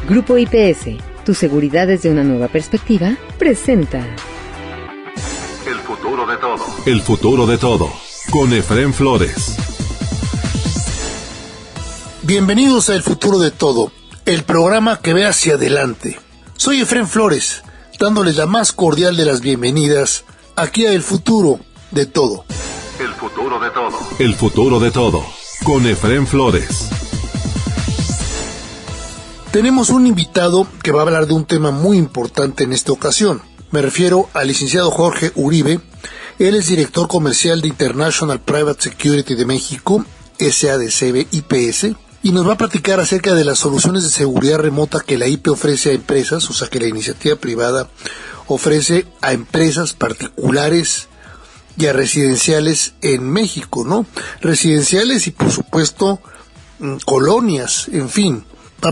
Grupo IPS, tu seguridad desde una nueva perspectiva, presenta El futuro de todo. El futuro de todo. Con Efrén Flores. Bienvenidos a El futuro de todo, el programa que ve hacia adelante. Soy Efrén Flores, dándoles la más cordial de las bienvenidas aquí a El futuro de todo. El futuro de todo. El futuro de todo. Con Efrén Flores. Tenemos un invitado que va a hablar de un tema muy importante en esta ocasión. Me refiero al licenciado Jorge Uribe. Él es director comercial de International Private Security de México, SADCB IPS, y nos va a platicar acerca de las soluciones de seguridad remota que la IP ofrece a empresas, o sea que la iniciativa privada ofrece a empresas particulares y a residenciales en México, ¿no? Residenciales y por supuesto colonias, en fin.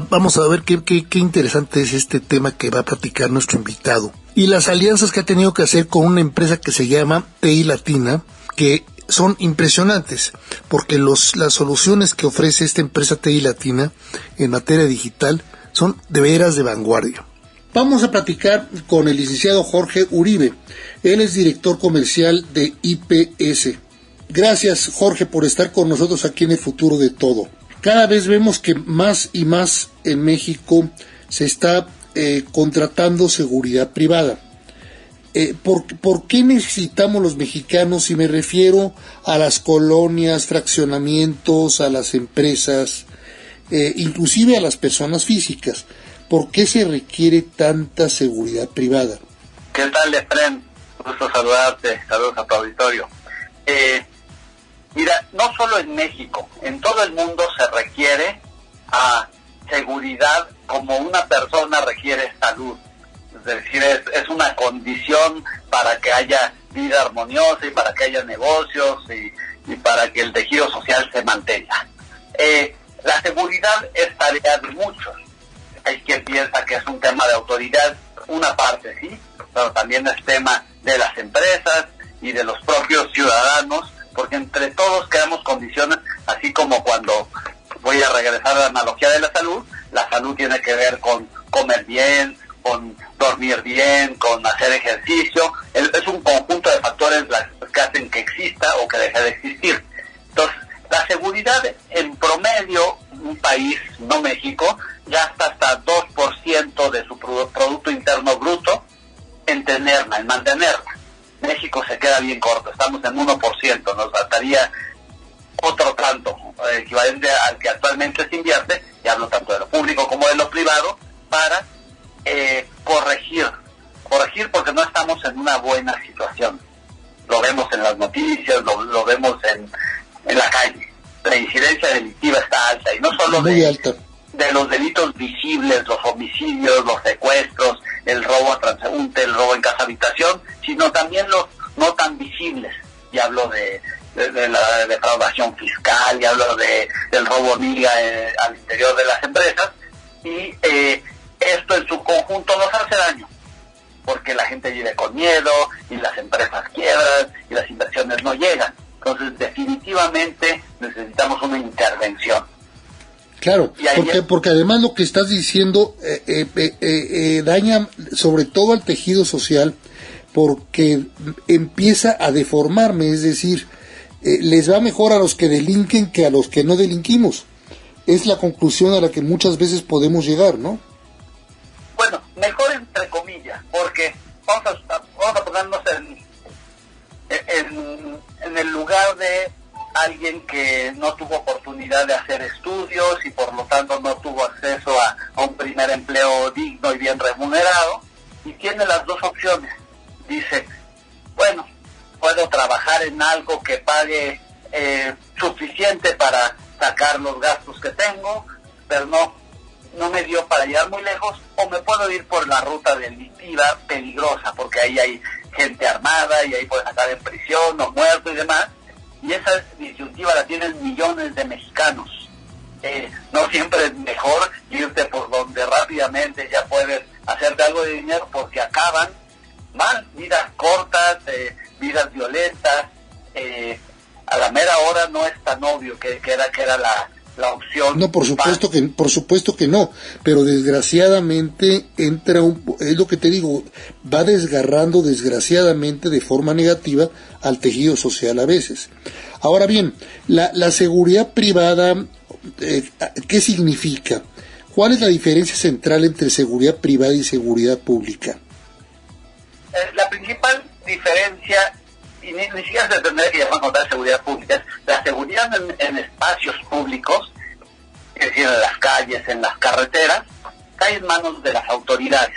Vamos a ver qué interesante es este tema que va a platicar nuestro invitado. Y las alianzas que ha tenido que hacer con una empresa que se llama TI Latina, que son impresionantes, porque las soluciones que ofrece esta empresa TI Latina en materia digital son de veras de vanguardia. Vamos a platicar con el licenciado Jorge Uribe. Él es director comercial de IPS. Gracias, Jorge, por estar con nosotros aquí en El futuro de todo. Cada vez vemos que más y más en México se está contratando seguridad privada. ¿Por qué necesitamos los mexicanos? Y me refiero a las colonias, fraccionamientos, a las empresas, inclusive a las personas físicas. ¿Por qué se requiere tanta seguridad privada? ¿Qué tal, Efrén? Gusto saludarte, saludos a tu auditorio. Mira, no solo en México, en todo el mundo se requiere a seguridad como una persona requiere salud. Es decir, es una condición para que haya vida armoniosa y para que haya negocios y para que el tejido social se mantenga. La seguridad es tarea de muchos. Hay quien piensa que es un tema de autoridad, una parte sí, pero también es tema de las empresas y de los propios ciudadanos, porque entre todos creamos condiciones, así como cuando voy a regresar a la analogía de la salud tiene que ver con comer bien, con dormir bien, con hacer ejercicio. Es un conjunto de factores que hacen que exista o que deje de existir. Entonces, la seguridad en promedio, un país, no México, gasta hasta 2% de su Producto Interno Bruto en tenerla, en mantenerla. México se queda bien corto, estamos en 1%, nos bastaría otro tanto, equivalente al que actualmente se invierte, y hablo tanto de lo público como de lo privado, para corregir porque no estamos en una buena situación. Lo vemos en las noticias, lo vemos en la calle. La incidencia delictiva está alta, y no solo de los delitos visibles, los homicidios, los secuestros, el robo a transeúnte, el robo en casa habitación, sino también los no tan visibles. Y hablo de la defraudación fiscal, y hablo del robo hormiga al interior de las empresas, y esto en su conjunto nos hace daño, porque la gente vive con miedo, y las empresas quiebran, y las inversiones no llegan. Entonces, definitivamente necesitamos una intervención. Claro, porque además lo que estás diciendo daña sobre todo al tejido social, porque empieza a deformarme, es decir, les va mejor a los que delinquen que a los que no delinquimos. Es la conclusión a la que muchas veces podemos llegar, ¿no? Bueno, mejor entre comillas, porque vamos a ponernos en el lugar de alguien que no tuvo oportunidad de hacer estudios y por lo tanto no tuvo acceso a un primer empleo digno y bien remunerado, y tiene las dos opciones. Dice, bueno, puedo trabajar en algo que pague suficiente para sacar los gastos que tengo, pero no me dio para llegar muy lejos, o me puedo ir por la ruta delictiva peligrosa, porque ahí hay gente armada y ahí pueden estar en prisión o muerto y demás. Y esa disyuntiva la tienen millones de mexicanos. No siempre es mejor irte por donde rápidamente ya puedes hacerte algo de dinero, porque acaban mal, vidas cortas, vidas violentas. A la mera hora no es tan obvio que era la opción. No, por supuesto que no, pero desgraciadamente es lo que te digo, va desgarrando desgraciadamente de forma negativa al tejido social a veces. Ahora bien, la seguridad privada, ¿qué significa? ¿Cuál es la diferencia central entre seguridad privada y seguridad pública? La principal diferencia, y ni siquiera se tendría que llamar como tal seguridad pública, es la seguridad en espacios públicos, es decir, en las calles, en las carreteras, cae en manos de las autoridades,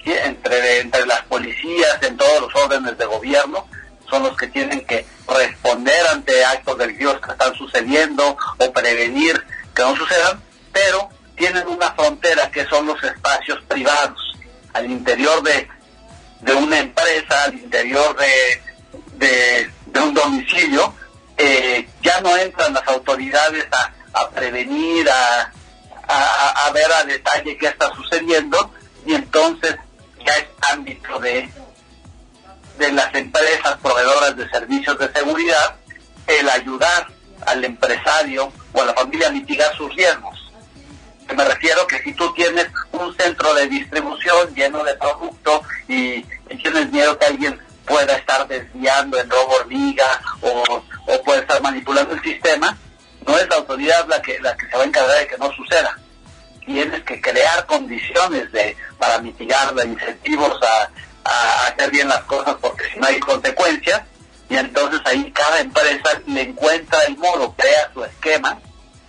¿sí? Entre las policías, en todos los órdenes de gobierno, son los que tienen que responder ante actos delictivos que están sucediendo o prevenir que no sucedan, pero tienen una frontera que son los espacios privados, al interior de una empresa, al interior de un domicilio, ya no entran las autoridades a prevenir, a ver a detalle qué está sucediendo, y entonces ya es ámbito de las empresas proveedoras de servicios de seguridad el ayudar al empresario o a la familia a mitigar sus riesgos. Me refiero que si tú tienes un centro de distribución lleno de producto y tienes miedo que alguien pueda estar desviando en robo hormiga o puede estar manipulando el sistema, no es la autoridad la que se va a encargar de que no suceda. Tienes que crear condiciones para mitigarla, incentivos a hacer bien las cosas, porque si no hay consecuencias, y entonces ahí cada empresa le encuentra el modo, crea su esquema,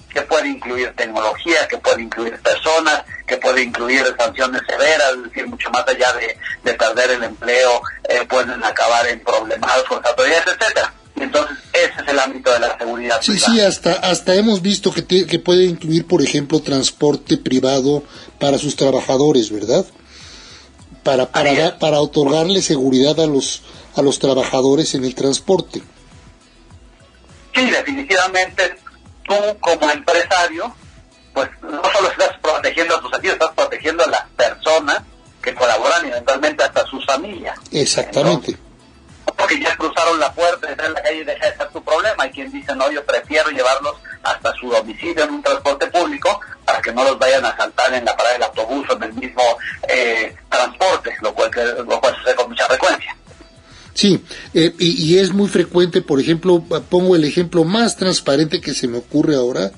que puede incluir tecnología, que puede incluir personas, que puede incluir sanciones severas, es decir, mucho más allá de perder el empleo, pueden acabar en problemas con las autoridades, etcétera. Entonces, ese es el ámbito de la seguridad privada. Sí, hasta hemos visto que puede incluir, por ejemplo, transporte privado para sus trabajadores, ¿verdad? Para otorgarle seguridad a los trabajadores en el transporte. Sí, definitivamente, tú como empresario, pues no solo estás protegiendo a tus activos, estás protegiendo a las personas que colaboran y eventualmente hasta sus familias. Exactamente. Entonces, porque ya cruzaron la puerta, está en la calle y deja de ser tu problema. Hay quien dice, no, yo prefiero llevarlos hasta su domicilio en un transporte público para que no los vayan a asaltar en la parada del autobús o en el mismo transporte, lo cual sucede con mucha frecuencia. Sí, y es muy frecuente, por ejemplo, pongo el ejemplo más transparente que se me ocurre ahora,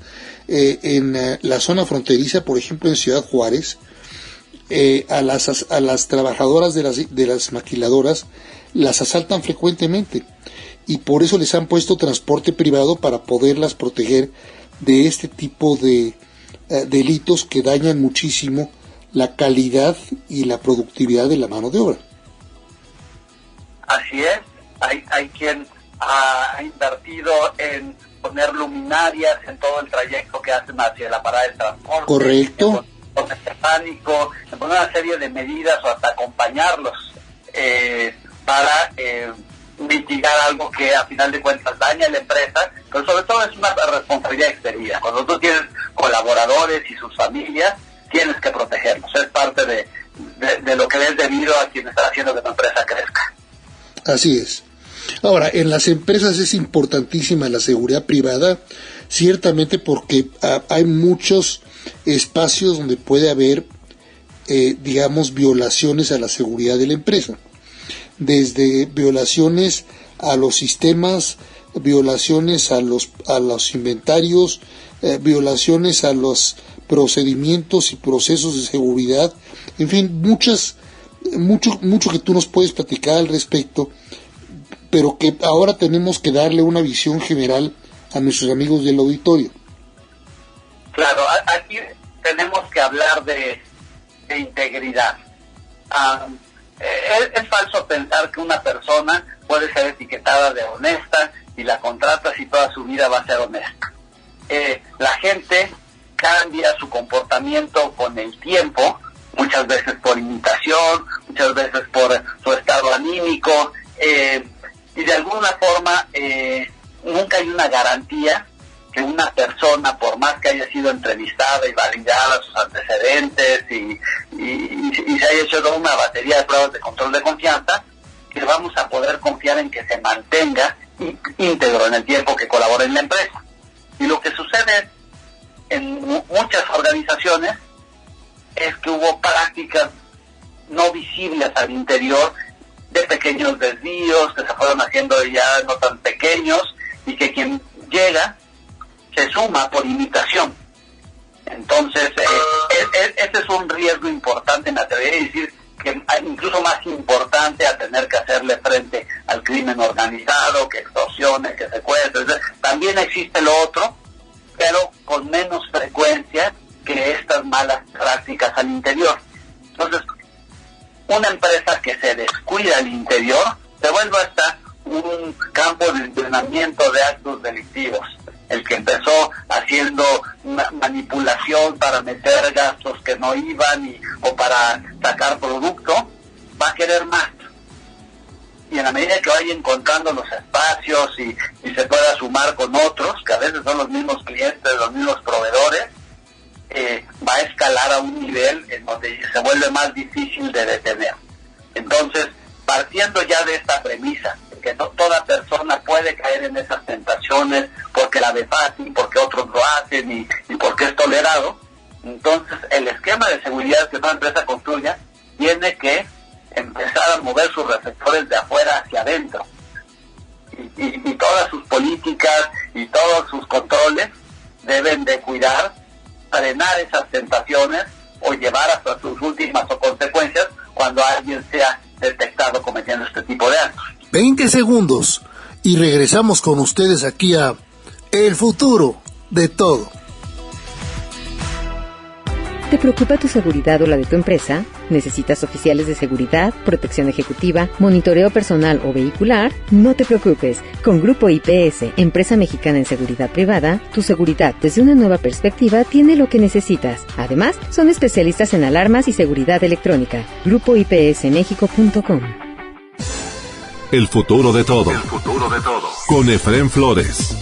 en la zona fronteriza, por ejemplo en Ciudad Juárez, a las trabajadoras de las maquiladoras las asaltan frecuentemente, y por eso les han puesto transporte privado para poderlas proteger de este tipo de delitos que dañan muchísimo la calidad y la productividad de la mano de obra. Así es, hay quien ha invertido en poner luminarias en todo el trayecto que hacen hacia la parada del transporte. Correcto. En mecánico, en poner una serie de medidas o hasta acompañarlos para mitigar algo que a final de cuentas daña a la empresa, pero sobre todo es una responsabilidad externa. Cuando tú tienes colaboradores y sus familias, tienes que protegerlos. Es parte de lo que es debido a quien está haciendo que tu empresa crezca. Así es. Ahora, en las empresas es importantísima la seguridad privada, ciertamente porque hay muchos espacios donde puede haber, violaciones a la seguridad de la empresa. Desde violaciones a los sistemas, violaciones a los inventarios, violaciones a los procedimientos y procesos de seguridad, en fin, mucho que tú nos puedes platicar al respecto, pero que ahora tenemos que darle una visión general a nuestros amigos del auditorio. Claro, aquí tenemos que hablar de integridad. Es falso pensar que una persona puede ser etiquetada de honesta y la contratas y toda su vida va a ser honesta. La gente cambia su comportamiento con el tiempo, muchas veces por imitación, muchas veces por su estado anímico, y de alguna forma nunca hay una garantía que una persona, por más que haya sido entrevistada y validada sus antecedentes y se haya hecho toda una batería de pruebas de control de confianza, que vamos a poder confiar en que se mantenga íntegro en el tiempo que colabora en la empresa. Y lo que sucede ocasiones es que hubo prácticas no visibles al interior de pequeños desvíos que se fueron haciendo ya no tan pequeños y que quien llega se suma por imitación. Entonces, ese es un riesgo importante, me atrevería a decir que incluso más importante a tener que hacerle frente al crimen organizado, que extorsiones, que secuestros. También existe lo otro, pero con menos frecuencia que estas malas prácticas al interior. Entonces, una empresa que se descuida al interior se vuelve hasta un campo de entrenamiento de actos delictivos. El que empezó haciendo manipulación para meter gastos que no iban o para sacar producto, va a querer más. Y en la medida que vaya encontrando los espacios y se pueda sumar con otros, que a veces son los mismos clientes, los mismos proveedores, va a escalar a un nivel en donde se vuelve más difícil de detener. Entonces, partiendo ya de esta premisa, que no toda persona puede caer en esas tentaciones porque la ve fácil, porque otros lo hacen y porque es tolerado, entonces el esquema de seguridad que toda empresa construya tiene que empezar a mover sus reflectores de afuera hacia adentro. Y todas sus políticas y todos sus controles deben de cuidar, frenar esas tentaciones o llevar hasta sus últimas consecuencias cuando alguien sea detectado cometiendo este tipo de actos. 20 segundos y regresamos con ustedes aquí a El Futuro de Todo. ¿Te preocupa tu seguridad o la de tu empresa? ¿Necesitas oficiales de seguridad, protección ejecutiva, monitoreo personal o vehicular? No te preocupes. Con Grupo IPS, empresa mexicana en seguridad privada, tu seguridad desde una nueva perspectiva tiene lo que necesitas. Además, son especialistas en alarmas y seguridad electrónica. GrupoIPSMexico.com. El futuro de todo. El futuro de todo. Con Efrén Flores.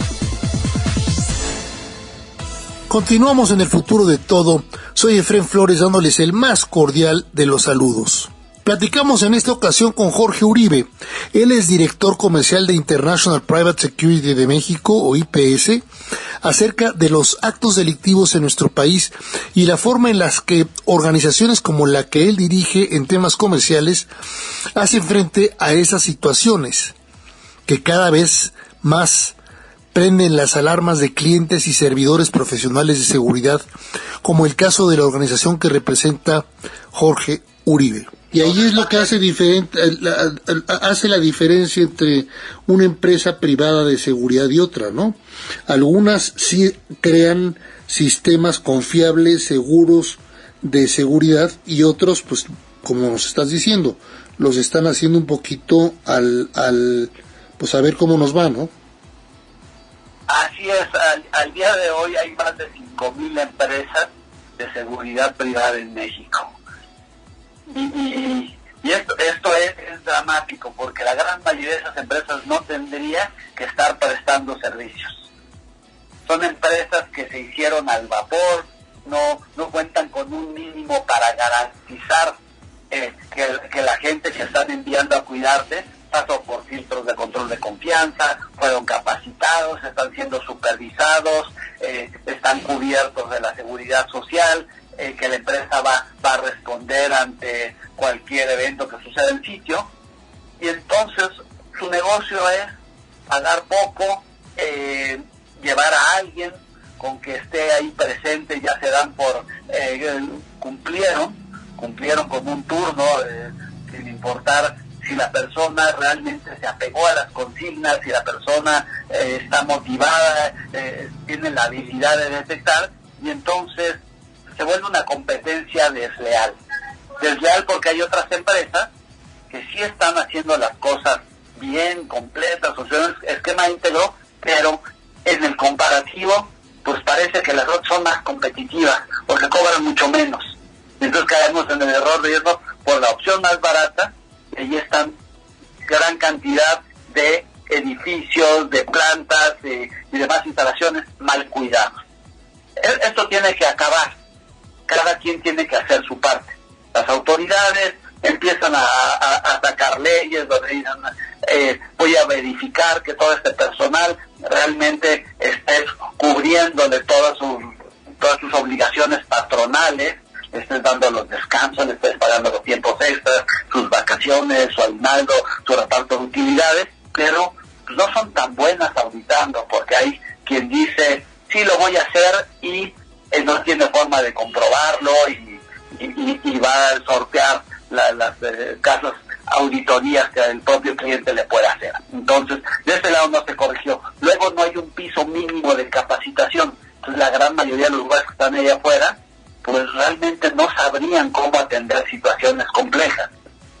Continuamos en El Futuro de Todo. Soy Efrén Flores dándoles el más cordial de los saludos. Platicamos en esta ocasión con Jorge Uribe. Él es director comercial de International Private Security de México, o IPS, acerca de los actos delictivos en nuestro país y la forma en las que organizaciones como la que él dirige en temas comerciales hacen frente a esas situaciones que cada vez más prenden las alarmas de clientes y servidores profesionales de seguridad, como el caso de la organización que representa Jorge Uribe. Y ahí es lo que hace la diferencia entre una empresa privada de seguridad y otra, ¿no? Algunas sí crean sistemas confiables, seguros de seguridad, y otros, pues, como nos estás diciendo, los están haciendo un poquito pues a ver cómo nos va, ¿no? Así es, al día de hoy hay más de 5,000 empresas de seguridad privada en México. Y esto es dramático, porque la gran mayoría de esas empresas no tendría que estar prestando servicios. Son empresas que se hicieron al vapor, no cuentan con un mínimo para garantizar que la gente que están enviando a cuidarte pasó por filtros de control de confianza, fueron capacitados, están siendo supervisados, están cubiertos de la seguridad social, que la empresa va a responder ante cualquier evento que suceda en el sitio, y entonces su negocio es pagar poco, llevar a alguien con que esté ahí presente, ya se dan por cumplieron con un turno, sin importar si la persona realmente se apegó a las consignas, si la persona está motivada, tiene la habilidad de detectar, y entonces se vuelve una competencia desleal. Desleal porque hay otras empresas que sí están haciendo las cosas bien, completas, o sea, un esquema íntegro, pero en el comparativo, pues parece que las otras son más competitivas, porque cobran mucho menos. Entonces caemos en el error de irnos por la opción más barata, y ahí están gran cantidad de edificios, de plantas y demás instalaciones mal cuidados. Esto tiene que acabar. Cada quien tiene que hacer su parte. Las autoridades empiezan a sacar leyes donde dicen, voy a verificar que todo este personal realmente esté cubriéndole todas todas tus obligaciones patronales, le estés dando los descansos, le estés pagando los tiempos extras, sus vacaciones, su aguinaldo, su reparto de utilidades, pero pues, no son tan buenas auditando, porque hay quien dice, sí lo voy a hacer, y no tiene forma de comprobarlo, y va a sortear las casos auditorías que el propio cliente le puede hacer. Entonces, de ese lado no se corrigió. Luego no hay un piso mínimo de capacitación. Entonces, la gran mayoría de los lugares que están allá afuera, pues realmente no sabrían cómo atender situaciones complejas.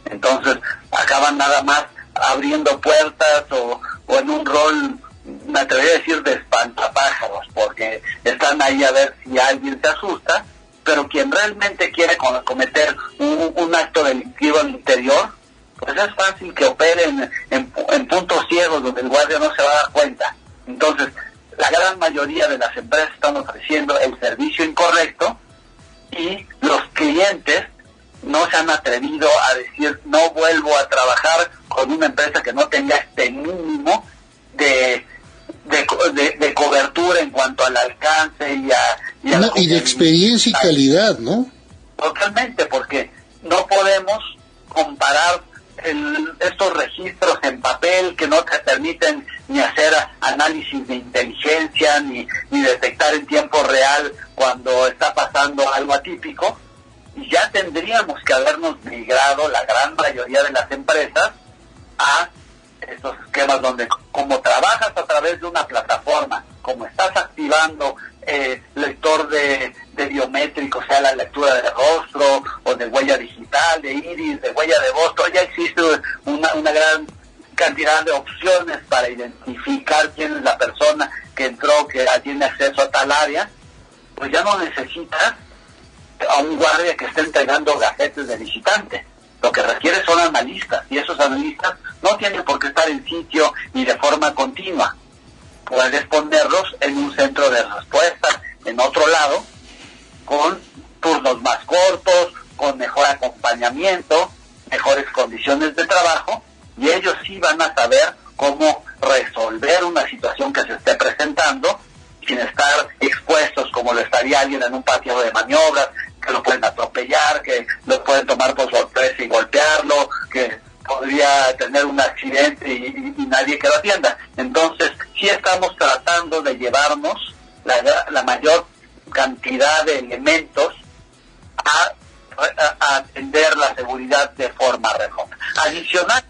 Entonces, acaban nada más abriendo puertas o en un rol, me atrevería a decir, de espantapájaros, porque están ahí a ver si alguien se asusta, pero quien realmente quiere cometer un acto delictivo al interior, pues es fácil que operen en puntos ciegos donde el guardia no se va a dar cuenta. Entonces, la gran mayoría de las empresas están ofreciendo el servicio incorrecto, y los clientes no se han atrevido a decir, no vuelvo a trabajar con una empresa que no tenga este mínimo de cobertura en cuanto al alcance y de experiencia y calidad, ¿no? Totalmente, porque no podemos comparar estos registros en papel que no te permiten ni hacer análisis de inteligencia, ni detectar en tiempo real cuando está pasando algo atípico, y ya tendríamos que habernos migrado la gran mayoría de las empresas a estos esquemas donde, como trabajas a través de una plataforma, como estás activando lector de biométrico, sea la lectura de rostro o de huella digital, de iris, de huella de voz, ya existe una gran cantidad de opciones para identificar quién es la persona que entró, que tiene acceso a tal área. Pues ya no necesitas a un guardia que esté entregando gacetes de visitante. Lo que requiere son analistas, y esos analistas no tienen por qué estar en sitio ni de forma continua. Puedes ponerlos en un centro de respuesta en otro lado, con turnos más cortos, con mejor acompañamiento, mejores condiciones de trabajo, y ellos sí van a saber cómo resolver una situación que se esté presentando sin estar expuestos como lo estaría alguien en un patio de maniobras, que lo pueden atropellar, que lo pueden tomar por sorpresa y golpearlo, que podría tener un accidente y nadie que lo atienda. Entonces, sí estamos tratando de llevarnos la mayor cantidad de elementos a atender la seguridad de forma remota. Adicional,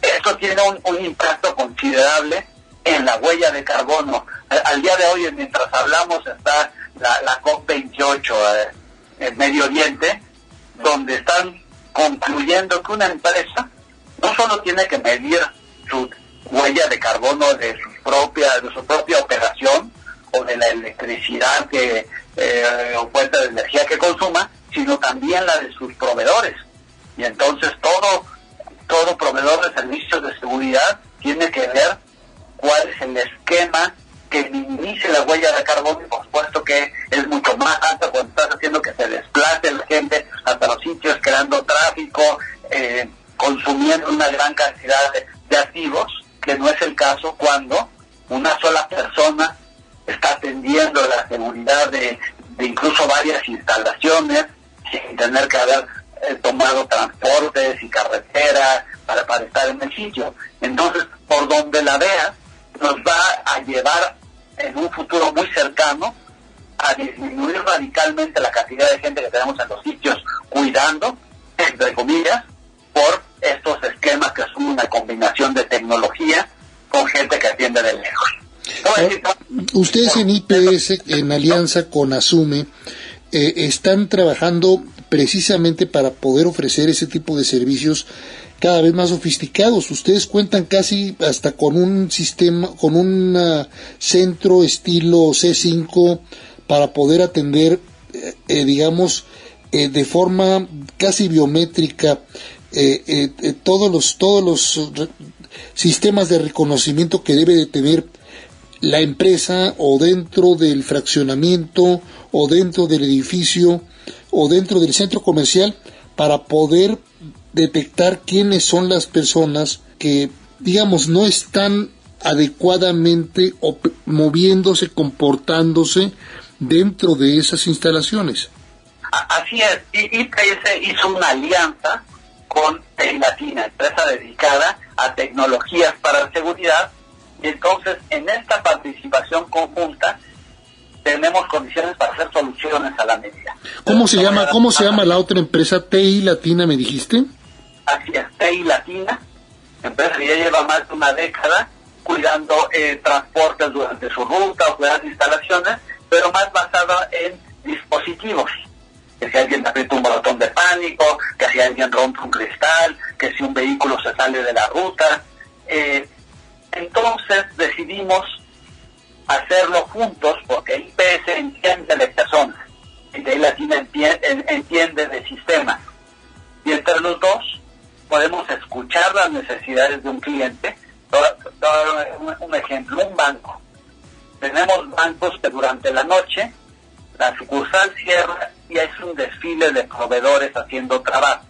esto tiene un impacto considerable en la huella de carbono. Al día de hoy, mientras hablamos, está la COP28 en Medio Oriente, donde están concluyendo que una empresa no solo tiene que medir su huella de carbono de su propia operación o de la electricidad o fuente de energía que consuma, sino también la de sus proveedores. Y entonces todo proveedor de servicios de seguridad tiene que ver cuál es el esquema que minimice la huella de carbono, y por supuesto que es mucho más alta cuando estás haciendo que se desplace la gente hasta los sitios, creando tráfico, consumiendo una gran cantidad de activos, que no es el caso cuando una sola persona está atendiendo la seguridad de incluso varias instalaciones, sin tener que haber tomado transportes y carretera para estar en el sitio. Entonces, por donde la veas, nos va a llevar en un futuro muy cercano a disminuir radicalmente la cantidad de gente que tenemos en los sitios cuidando, entre comillas, por estos esquemas que son una combinación de tecnología con gente que atiende de lejos. Ustedes en IPS, en alianza con Asume, están trabajando precisamente para poder ofrecer ese tipo de servicios cada vez más sofisticados. Ustedes cuentan casi hasta con un sistema, con un centro estilo C5 para poder atender, digamos, de forma casi biométrica todos los sistemas de reconocimiento que debe de tener la empresa, o dentro del fraccionamiento, o dentro del edificio, o dentro del centro comercial, para poder detectar quiénes son las personas que, digamos, no están adecuadamente moviéndose, comportándose dentro de esas instalaciones. Así es, y IPS hizo una alianza con TI Latina, empresa dedicada a tecnologías para seguridad, y entonces en esta participación conjunta tenemos condiciones para hacer soluciones a la medida. ¿Cómo se llama la otra empresa? TI Latina, ¿me dijiste? Así es, TI Latina, empresa que ya lleva más de una década cuidando transportes durante su ruta o cuidando instalaciones, pero más basada en dispositivos. Que si alguien aprieta un botón de pánico, que si alguien rompe un cristal, que si un vehículo se sale de la ruta. Entonces decidimos hacerlo juntos porque IPS entiende de personas y TI Latina entiende de sistemas. Y entre los dos podemos escuchar las necesidades de un cliente. Un ejemplo, un banco. Tenemos bancos que durante la noche la sucursal cierra y es un desfile de proveedores haciendo trabajo.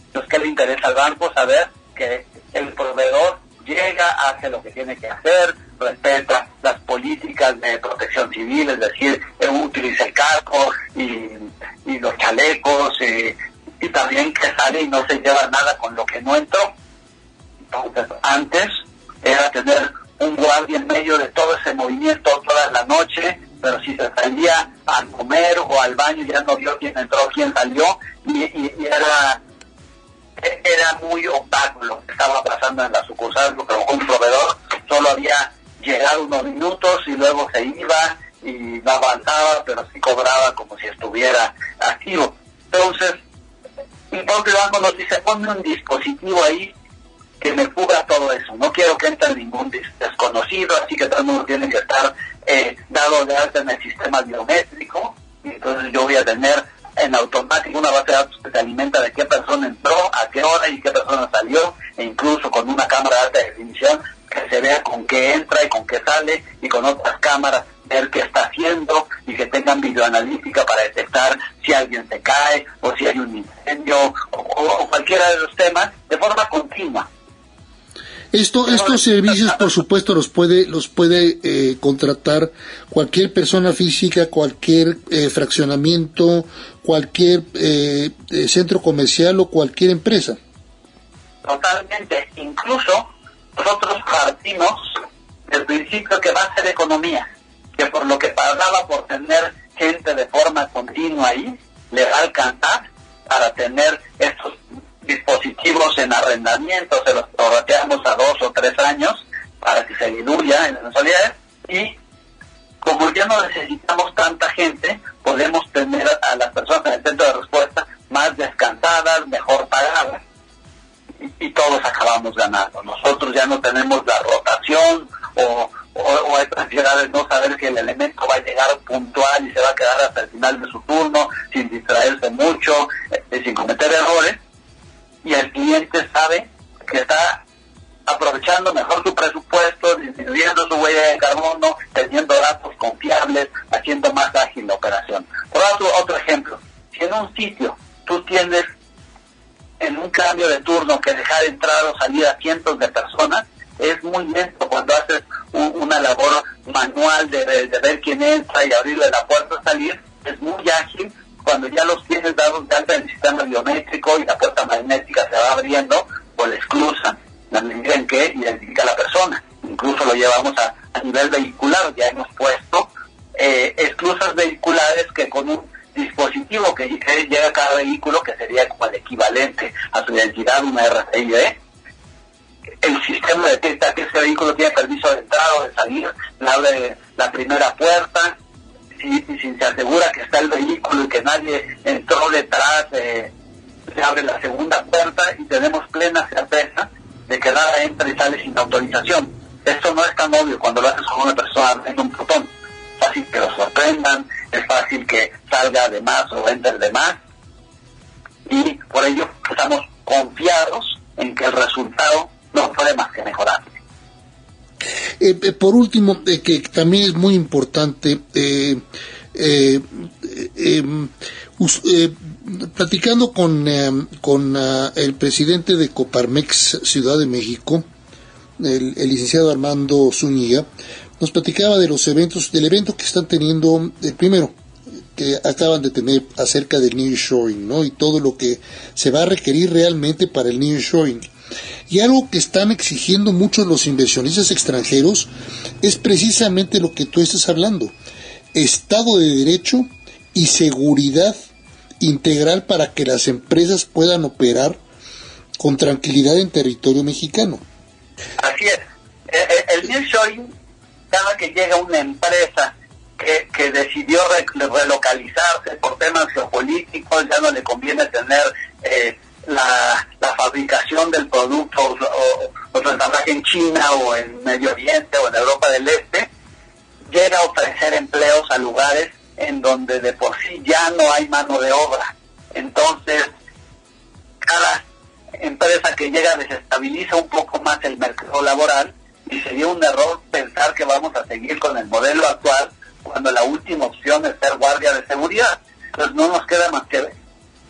Entonces, ¿qué le interesa al banco? Saber que el proveedor llega, hace lo que tiene que hacer, respeta las políticas de protección civil, es decir, utiliza el casco y los chalecos, y también que sale y no se lleva nada con lo que no entró. Entonces, antes era tener un guardia en medio de todo ese movimiento toda la noche, pero si se salía a comer o al baño ya no vio quién entró, quién salió, y era muy opaco lo que estaba pasando en la sucursal, porque un proveedor solo había llegado unos minutos y luego se iba y no avanzaba, pero sí cobraba como si estuviera activo. Entonces, el propio banco nos dice, ponme un dispositivo ahí que me cubra todo eso. No quiero que entre ningún desconocido, así que todo el mundo tiene que estar dado de alta en el sistema biométrico. Y entonces yo voy a tener en automático una base de datos que se alimenta de qué persona entró, a qué hora y qué persona salió, e incluso con una cámara de alta definición que se vea con qué entra y con qué sale, y con otras cámaras ver qué está haciendo, y que tengan videoanalítica para detectar si alguien se cae o si hay un incendio o cualquiera de los temas de forma continua. Estos servicios, por supuesto, los puede contratar cualquier persona física, cualquier fraccionamiento, cualquier centro comercial o cualquier empresa. Totalmente. Incluso nosotros partimos del principio que va a ser economía, que por lo que pagaba por tener gente de forma continua ahí, le va a alcanzar para tener estos dispositivos en arrendamiento, se los prorrateamos a 2 o 3 años para que se diluya en las mensualidades, y como ya no necesitamos tanta gente, podemos tener a las personas en el centro de respuesta más descansadas, mejor pagadas, y todos acabamos ganando. Nosotros ya no tenemos la rotación o hay propiedades no saber si el elemento va a llegar puntual y se va a quedar hasta el final de su turno sin distraerse mucho, sin cometer errores, y el cliente sabe que está aprovechando mejor su presupuesto, disminuyendo su huella de carbono, teniendo datos confiables, haciendo más ágil la operación. Por otro ejemplo, si en un sitio tú tienes en un cambio de turno que dejar entrar o salir a cientos de personas, es muy lento cuando haces una labor manual de ver quién entra y abrirle la puerta a salir. Es muy ágil cuando ya los tienes dados de alta en el sistema biométrico y la puerta magnética se va abriendo por la esclusa, la medida en que identifica a la persona. Incluso lo llevamos a nivel vehicular, ya hemos puesto esclusas vehiculares que con un dispositivo que llega a cada vehículo, que sería como el equivalente a su identidad, una RFID, el sistema detecta que ese vehículo tiene permiso de entrada o de salir, le abre la primera puerta, y si se asegura que está el vehículo y que nadie entró detrás, se abre la segunda puerta y tenemos plena certeza de que nada entra y sale sin autorización. Esto no es tan obvio cuando lo haces con una persona en un botón. Es fácil que lo sorprendan, es fácil que salga de más o entre de más, y por ello estamos confiados en que el resultado no puede más que mejorar. Por último, que también es muy importante, platicando con el presidente de Coparmex Ciudad de México, el licenciado Armando Zúñiga, nos platicaba de los eventos, del evento que están teniendo, el primero, que acaban de tener acerca del nearshoring, ¿no? Y todo lo que se va a requerir realmente para el nearshoring. Y algo que están exigiendo mucho los inversionistas extranjeros es precisamente lo que tú estás hablando: Estado de Derecho y seguridad integral para que las empresas puedan operar con tranquilidad en territorio mexicano. Así es. El nearshoring, cada que llega una empresa que decidió relocalizarse por temas geopolíticos, ya no le conviene tener la fabricación del producto o su ensamblaje en China o en Medio Oriente o en Europa del Este, llega a ofrecer empleos a lugares en donde de por sí ya no hay mano de obra. Entonces, cada empresa que llega desestabiliza un poco más el mercado laboral, y sería un error pensar que vamos a seguir con el modelo actual cuando la última opción es ser guardia de seguridad. Entonces no nos queda más que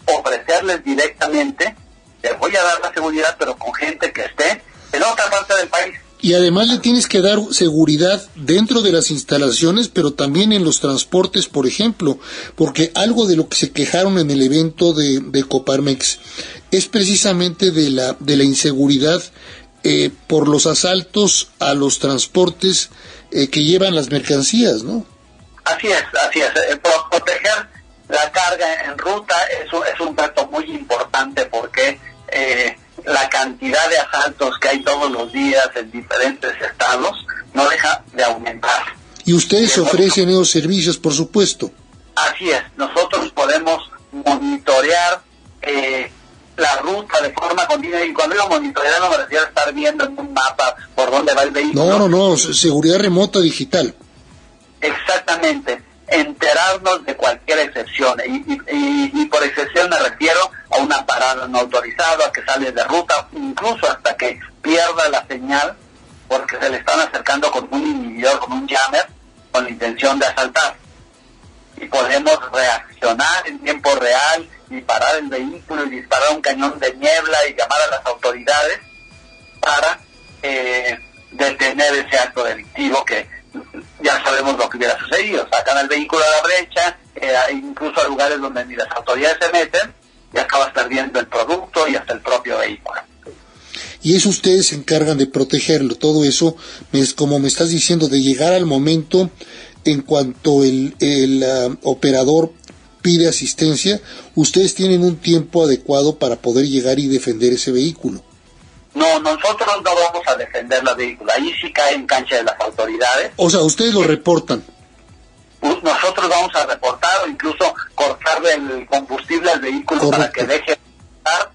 ofrecerles directamente: te voy a dar la seguridad, pero con gente que esté en otra parte del país. Y además le tienes que dar seguridad dentro de las instalaciones, pero también en los transportes, por ejemplo, porque algo de lo que se quejaron en el evento de Coparmex es precisamente de la inseguridad por los asaltos a los transportes que llevan las mercancías, ¿no? Así es. Proteger la carga en ruta es un reto muy importante, porque la cantidad de asaltos que hay todos los días en diferentes estados no deja de aumentar. Y ustedes ofrecen esos servicios, por supuesto. Así es. Nosotros podemos monitorear la ruta de forma continua, y cuando digo monitorear no me refiero a estar viendo en un mapa por dónde va el vehículo. No, seguridad remota digital. Exactamente. Enterarnos de cualquier excepción, y por excepción me refiero a una parada no autorizada, a que sale de ruta, incluso hasta que pierda la señal porque se le están acercando con un inhibidor, con un jammer, con la intención de asaltar. Y podemos reaccionar en tiempo real y parar el vehículo y disparar un cañón de niebla y llamar a las autoridades para detener ese acto delictivo, que ya sabemos lo que hubiera sucedido. Sacan al vehículo a la brecha, incluso a lugares donde ni las autoridades se meten, y acabas perdiendo el producto y hasta el propio vehículo. Y eso ustedes se encargan de protegerlo. Todo eso es, como me estás diciendo, de llegar al momento en cuanto el operador pide asistencia, ustedes tienen un tiempo adecuado para poder llegar y defender ese vehículo. No, nosotros no vamos a defender la vehícula. Ahí sí cae en cancha de las autoridades. O sea, ustedes lo reportan. Nosotros vamos a reportar, o incluso cortarle el combustible al vehículo. Correcto. Para que deje de estar,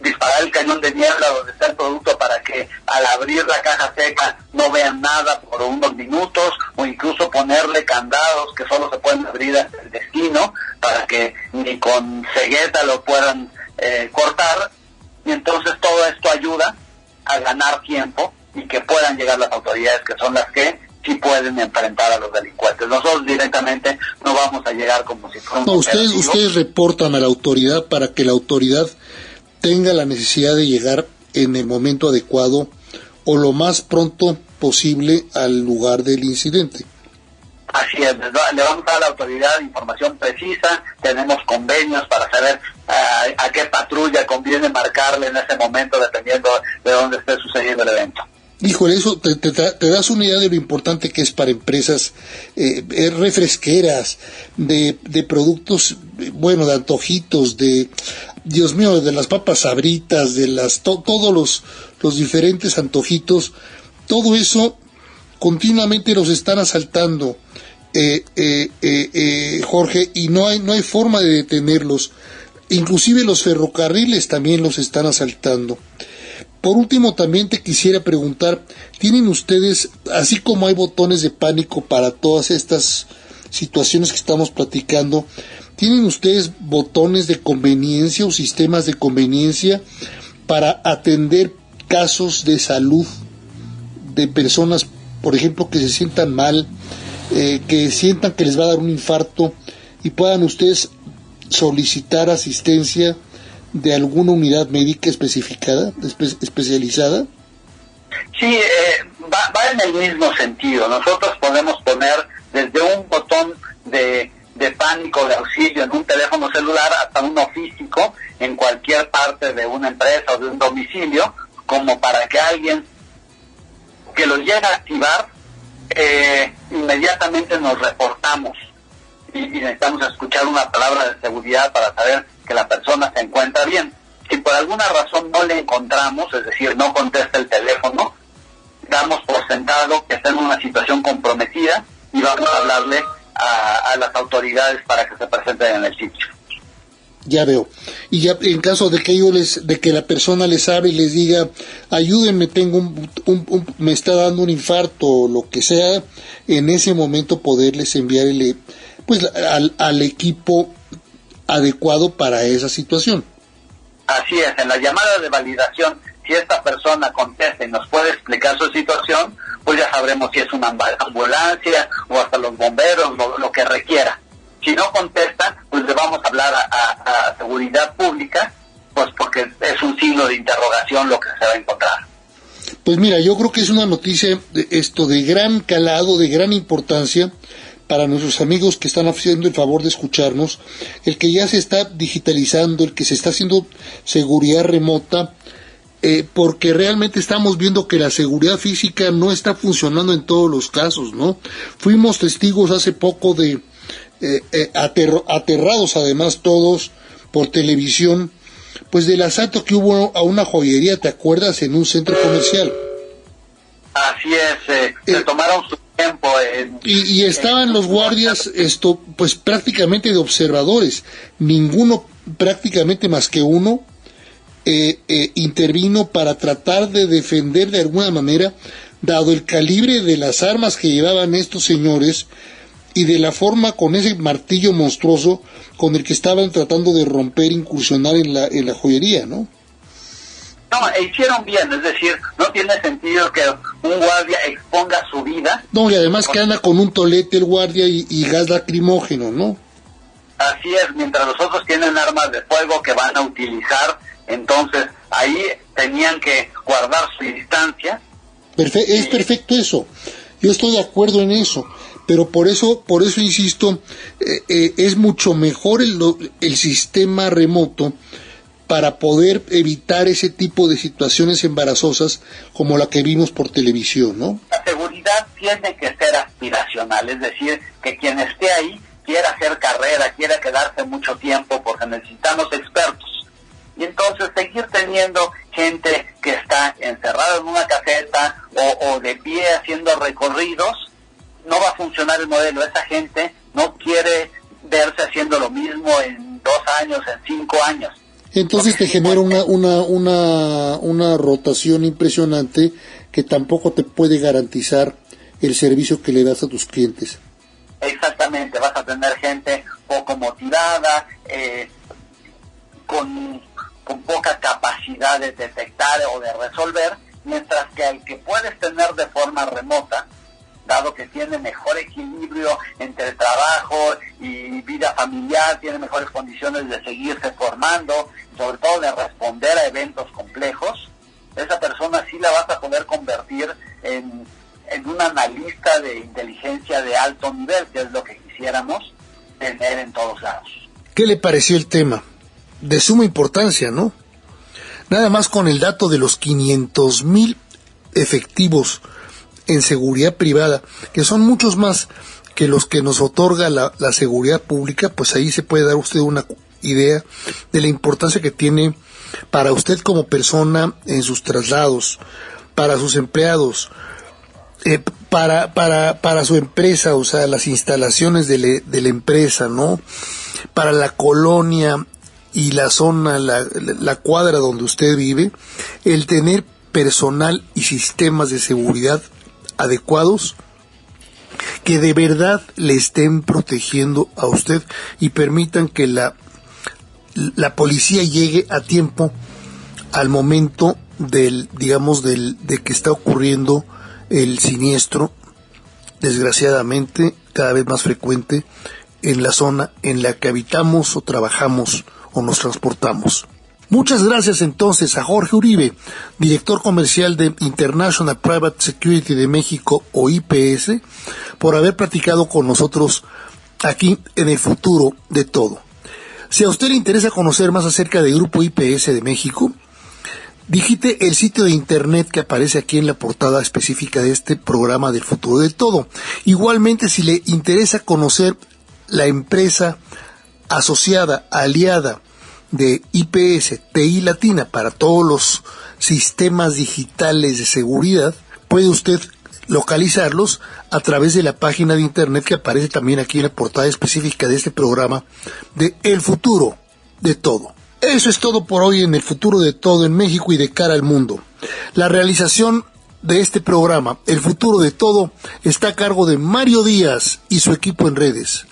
disparar el cañón de niebla donde está el producto para que al abrir la caja seca no vean nada por unos minutos, o incluso ponerle candados que solo se pueden abrir hasta el destino para que ni con cegueta lo puedan cortar. Y entonces todo esto ayuda a ganar tiempo y que puedan llegar las autoridades, que son las que sí pueden enfrentar a los delincuentes. Nosotros directamente no vamos a llegar como si fuera un operativo. Ustedes reportan a la autoridad para que la autoridad tenga la necesidad de llegar en el momento adecuado o lo más pronto posible al lugar del incidente. Así es, le vamos a dar a la autoridad información precisa, tenemos convenios para saber a qué patrulla conviene marcarle en ese momento, dependiendo de dónde esté sucediendo el evento. Híjole, eso te das una idea de lo importante que es para empresas refresqueras, de productos, bueno, de antojitos, Dios mío, de las papas sabritas, de todos los diferentes antojitos. Todo eso continuamente los están asaltando, Jorge, y no hay forma de detenerlos. Inclusive los ferrocarriles también los están asaltando. Por último, también te quisiera preguntar, ¿tienen ustedes, así como hay botones de pánico para todas estas situaciones que estamos platicando, tienen ustedes botones de conveniencia o sistemas de conveniencia para atender casos de salud de personas, por ejemplo, que se sientan mal, que sientan que les va a dar un infarto, y puedan ustedes solicitar asistencia de alguna unidad médica especializada? Sí, va en el mismo sentido. Nosotros podemos poner desde un botón de pánico, de auxilio en un teléfono celular hasta uno físico en cualquier parte de una empresa o de un domicilio, como para que alguien que lo llegue a activar, inmediatamente nos reportamos y necesitamos escuchar una palabra de seguridad para saber que la persona se encuentra bien. Si por alguna razón no le encontramos, es decir, no contesta el teléfono, damos por sentado que está en una situación comprometida y vamos a hablarle a las autoridades para que se presenten en el sitio. Ya veo. Y ya en caso de que de que la persona les hable y les diga, ayúdenme, tengo me está dando un infarto o lo que sea, en ese momento poderles enviar al equipo adecuado para esa situación. Así es, en la llamada de validación, si esta persona contesta y nos puede explicar su situación, pues ya sabremos si es una ambulancia o hasta los bomberos, lo que requiera. Si no contesta, pues le vamos a hablar a seguridad pública, pues porque es un signo de interrogación lo que se va a encontrar. Pues mira, yo creo que es una noticia de gran calado, de gran importancia para nuestros amigos que están haciendo el favor de escucharnos, el que ya se está digitalizando, el que se está haciendo seguridad remota, porque realmente estamos viendo que la seguridad física no está funcionando en todos los casos, ¿no? Fuimos testigos hace poco de aterrados además todos por televisión, pues del asalto que hubo a una joyería, ¿te acuerdas? En un centro comercial. Así es, se tomaron su tiempo. Y estaban los guardias, pues prácticamente de observadores, ninguno prácticamente más que uno intervino para tratar de defender de alguna manera, dado el calibre de las armas que llevaban estos señores y de la forma con ese martillo monstruoso con el que estaban tratando de romper, incursionar en la joyería, ¿no? No, hicieron bien, es decir, no tiene sentido que un guardia exponga su vida. No, y además que anda con un tolete el guardia y gas lacrimógeno, ¿no? Así es, mientras los otros tienen armas de fuego que van a utilizar, entonces ahí tenían que guardar su distancia. Es perfecto eso, yo estoy de acuerdo en eso, pero por eso insisto, es mucho mejor el sistema remoto para poder evitar ese tipo de situaciones embarazosas como la que vimos por televisión, ¿no? La seguridad tiene que ser aspiracional, es decir, que quien esté ahí quiera hacer carrera, quiera quedarse mucho tiempo, porque necesitamos expertos. Y entonces seguir teniendo gente que está encerrada en una caseta o de pie haciendo recorridos, no va a funcionar el modelo. Esa gente no quiere verse haciendo lo mismo en 2 años, en 5 años. Entonces te genera una rotación impresionante que tampoco te puede garantizar el servicio que le das a tus clientes. Exactamente, vas a tener gente poco motivada, con poca capacidad de detectar o de resolver, mientras que el que puedes tener de forma remota, dado que tiene mejor equilibrio entre trabajo y vida familiar, tiene mejores condiciones de seguirse formando, sobre todo de responder a eventos complejos, esa persona sí la vas a poder convertir en un analista de inteligencia de alto nivel, que es lo que quisiéramos tener en todos lados. ¿Qué le pareció el tema? De suma importancia, ¿no? Nada más con el dato de los 500,000 efectivos en seguridad privada, que son muchos más que los que nos otorga la seguridad pública, pues ahí se puede dar usted una idea de la importancia que tiene para usted como persona en sus traslados, para sus empleados, para su empresa, o sea, las instalaciones de la empresa, ¿no? Para la colonia y la zona, la cuadra donde usted vive, el tener personal y sistemas de seguridad adecuados que de verdad le estén protegiendo a usted y permitan que la policía llegue a tiempo al momento de que está ocurriendo el siniestro, desgraciadamente cada vez más frecuente en la zona en la que habitamos o trabajamos o nos transportamos. Muchas gracias entonces a Jorge Uribe, director comercial de International Private Security de México, o IPS, por haber platicado con nosotros aquí en El Futuro de Todo. Si a usted le interesa conocer más acerca del Grupo IPS de México, digite el sitio de internet que aparece aquí en la portada específica de este programa del Futuro de Todo. Igualmente, si le interesa conocer la empresa asociada, aliada de IPS, TI Latina, para todos los sistemas digitales de seguridad, puede usted localizarlos a través de la página de internet que aparece también aquí en la portada específica de este programa de El Futuro de Todo. Eso es todo por hoy en El Futuro de Todo en México y de cara al mundo. La realización de este programa, El Futuro de Todo, está a cargo de Mario Díaz y su equipo en redes.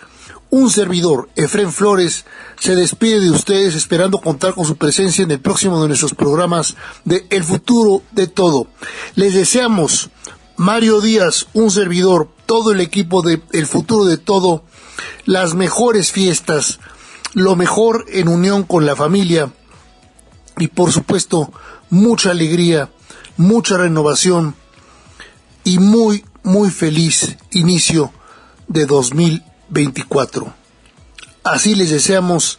Un servidor, Efrén Flores, se despide de ustedes esperando contar con su presencia en el próximo de nuestros programas de El Futuro de Todo. Les deseamos, Mario Díaz, un servidor, todo el equipo de El Futuro de Todo, las mejores fiestas, lo mejor en unión con la familia y, por supuesto, mucha alegría, mucha renovación y muy, muy feliz inicio de 2024. Así les deseamos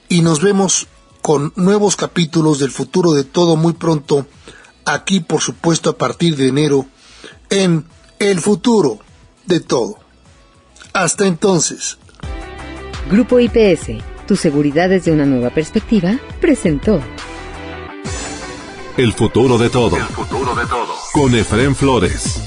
y nos vemos con nuevos capítulos del Futuro de Todo muy pronto, aquí por supuesto a partir de enero en El Futuro de Todo. Hasta entonces. Grupo IPS, tu seguridad desde una nueva perspectiva, presentó El Futuro de Todo. El Futuro de Todo. Con Efrén Flores.